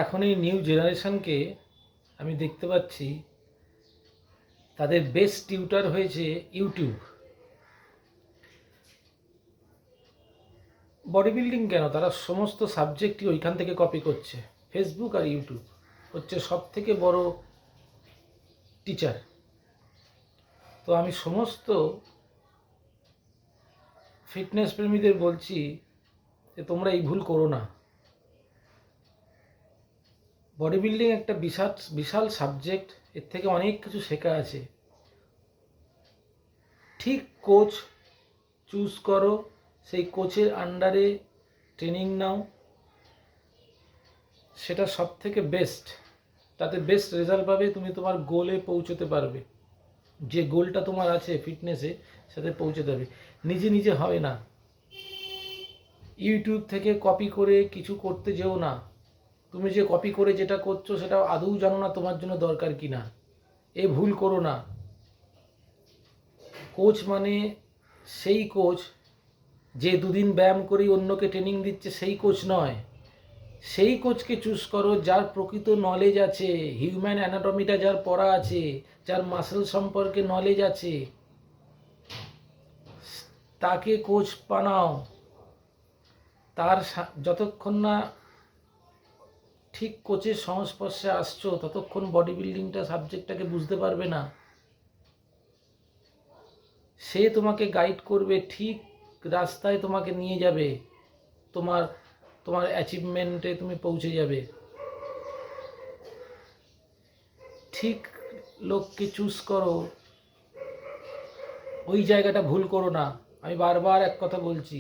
এখন এই নিউ জেনারেশনকে আমি দেখতে পাচ্ছি তাদের বেস্ট টিউটার হয়েছে ইউটিউব। বডি বিল্ডিং কেন, তারা সমস্ত সাবজেক্টই ওইখান থেকে কপি করছে। ফেসবুক আর ইউটিউব হচ্ছে সব থেকে বড় টিচার। তো আমি সমস্ত ফিটনেস প্রেমীদের বলছি যে তোমরা এই ভুল করো না। বডি বিল্ডিং একটা বিশাল বিশাল সাবজেক্ট, এর থেকে অনেক কিছু শেখা আছে। ঠিক কোচ চুজ করো, সেই কোচের আন্ডারে ট্রেনিং নাও, সেটা সব থেকে বেস্ট। তাতে বেস্ট রেজাল্ট পাবে, তুমি তোমার গোলে পৌঁছতে পারবে। যে গোলটা তোমার আছে ফিটনেসে, সাথে পৌঁছে যাবে। নিজে নিজে হবে না। ইউটিউব থেকে কপি করে কিছু করতে যেও না। তুমি যে কপি করে যেটা করছো সেটা আদৌ জানো না তোমার জন্য দরকার কি না। এ ভুল করো না। কোচ মানে সেই কোচ যে দুদিন ব্যায়াম করেই অন্যকে ট্রেনিং দিচ্ছে, সেই কোচ নয়। সেই কোচকে চুজ করো যার প্রকৃত নলেজ আছে, হিউম্যান অ্যানাটমিটা যার পড়া আছে, যার মাসেল সম্পর্কে নলেজ আছে, তাকে কোচ বানাও। তার যতক্ষণ না ঠিক কোচের সংস্পর্শে আসছো ততক্ষণ বডি বিল্ডিংটা সাবজেক্টটাকে বুঝতে পারবে না। সে তোমাকে গাইড করবে, ঠিক রাস্তায় তোমাকে নিয়ে যাবে, তোমার তোমার অ্যাচিভমেন্টে তুমি পৌঁছে যাবে। ঠিক লোককে চুজ করো, ওই জায়গাটা ভুল করো না। আমি বারবার এক কথা বলছি,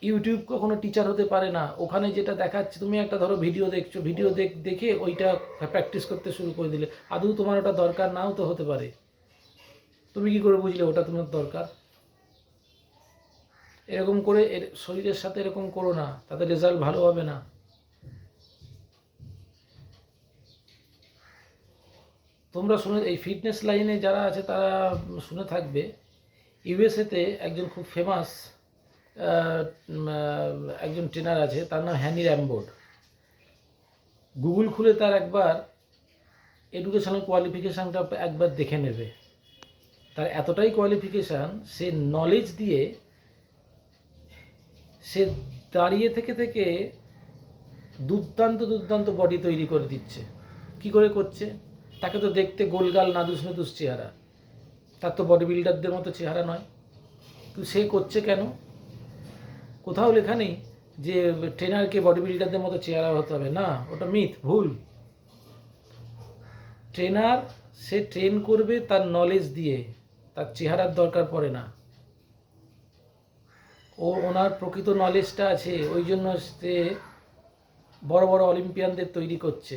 ইউটিউব কখনো টিচার হতে পারে না। ওখানে যেটা দেখাচ্ছে, তুমি একটা ধরো ভিডিও দেখছো, ভিডিও দেখে ওইটা প্র্যাকটিস করতে শুরু করে দিলে, আদৌ তোমার ওটা দরকার নাও তো হতে পারে। তুমি কি করে বুঝলে ওটা তোমার দরকার? এরকম করে শরীরের সাথে এরকম করো না, তাতে রেজাল্ট ভালো হবে না। তোমরা শুনে, এই ফিটনেস লাইনে যারা আছে তারা শুনে থাকবে, ইউএসএতে একজন খুব ফেমাস একজন ট্রেনার আছে, তার নাম হ্যানি র্যামবোর্ড। গুগল খুলে তার একবার এডুকেশনাল কোয়ালিফিকেশানটা একবার দেখে নেবে। তার এতটাই কোয়ালিফিকেশান, সে নলেজ দিয়ে সে দাঁড়িয়ে থেকে দুর্দান্ত দুর্দান্ত বডি তৈরি করে দিচ্ছে। কি করে করছে? তাকে তো দেখতে গোলগাল নাদুস নাদুস চেহারা, তার তো বডি বিল্ডারদের মতো চেহারা নয়। তো সে করছে কেন? কোথাও লেখা নেই যে ট্রেনারকে বডি বিল্ডারদের মতো চেহারা হতে হবে, না, ওটা মিথ, ভুল। ট্রেনার সে ট্রেন করবে তার নলেজ দিয়ে, তার চেহারার দরকার পড়ে না। ওনার প্রকৃত নলেজটা আছে, ওই জন্য সে বড় বড় অলিম্পিয়ানদের তৈরি করছে।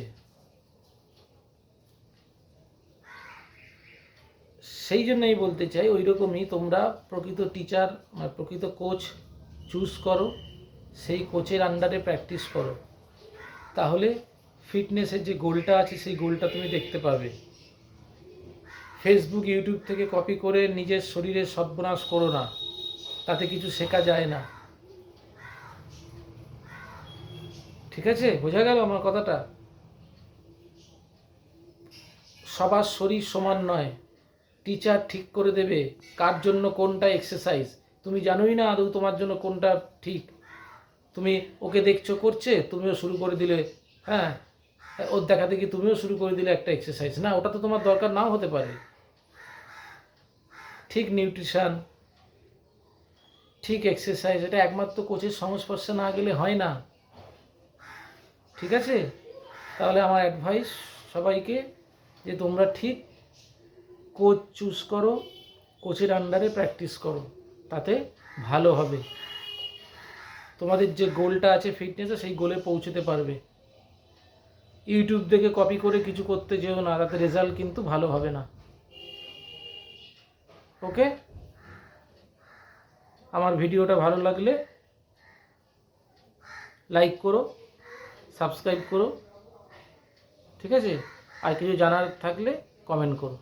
সেই জন্যই বলতে চাই, ওই রকমই তোমরা প্রকৃত টিচার, প্রকৃত কোচ চুজ করো, সেই কোচের আন্ডারে প্র্যাকটিস করো। তাহলে ফিটনেসের যে গোলটা আছে সেই গোলটা তুমি দেখতে পাবে। ফেসবুক ইউটিউব থেকে কপি করে নিজের শরীরের সর্বনাশ করো না, তাতে কিছু শেখা যায় না। ঠিক আছে, বোঝা গেল আমার কথাটা? সবার শরীর সমান নয়। টিচার ঠিক করে দেবে কার জন্য কোনটা এক্সারসাইজ। তুমি জানোই না আদৌ তোমার জন্য কোনটা ঠিক। তুমি ওকে দেখছো করছে, তুমিও শুরু করে দিলে, হ্যাঁ, ওর দেখা দেখি তুমিও শুরু করে দিলে একটা এক্সারসাইজ। না, ওটা তো তোমার দরকার নাও হতে পারে। ঠিক নিউট্রিশন, ঠিক এক্সারসাইজ, এটা একমাত্র কোচের সংস্পর্শে না গেলে হয় না। ঠিক আছে? তাহলে আমার অ্যাডভাইস সবাইকে, যে তোমরা ঠিক কোচ চুজ করো, কোচের আন্ডারে প্র্যাকটিস করো, তাতে ভালো হবে। তোমাদের যে গোলটা আছে ফিটনেসে, সেই গোলে পৌঁছতে পারবে। ইউটিউব দেখে কপি করে কিছু করতে যেও না, তাতে রেজাল্ট কিন্তু ভালো হবে না। ওকে? আমার ভিডিওটা ভালো লাগলে লাইক করো, সাবস্ক্রাইব করো। ঠিক আছে? আর কিছু জানার থাকলে কমেন্ট করো।